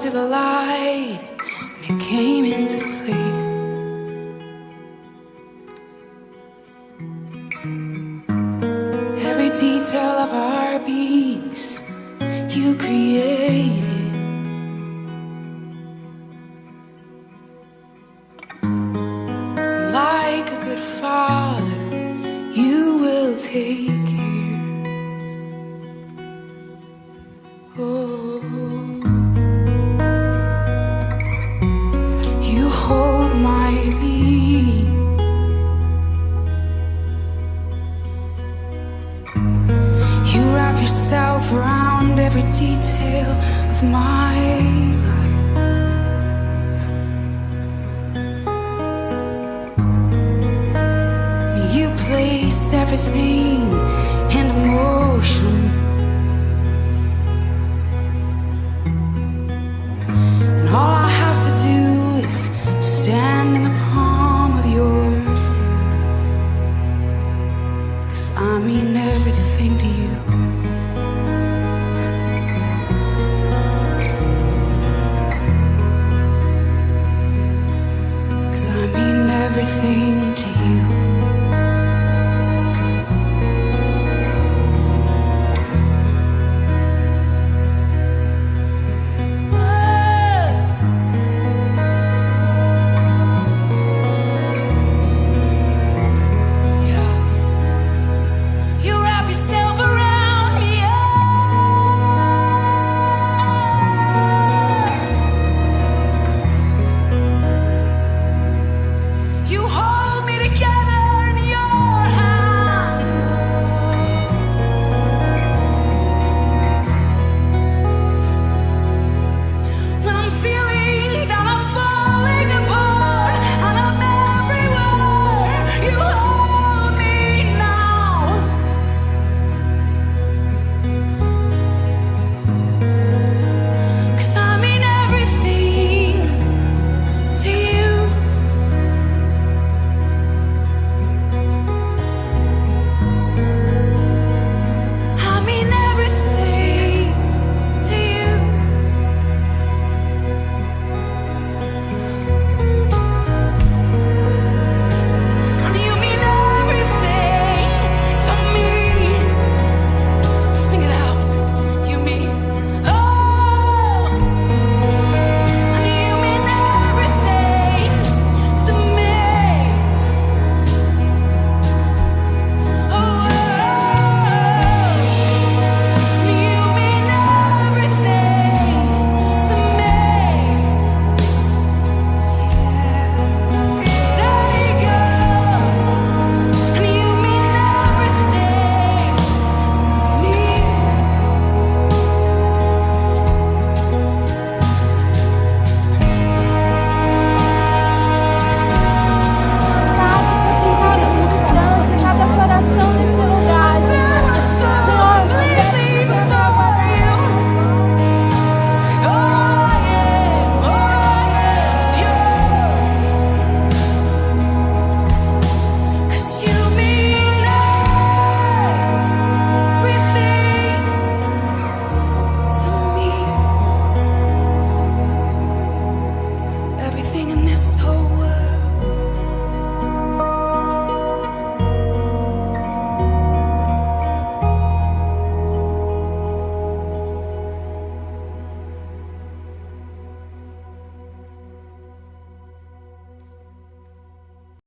to the light, and it came into place. Every detail of our beings you created. Like a good father, you will take care. Oh, you hold my being. You wrap yourself around every detail of my life. You placed everything in motion. And all I have to do is stand in the palm of your hand. 'Cause I mean everything to you. 'Cause I mean everything.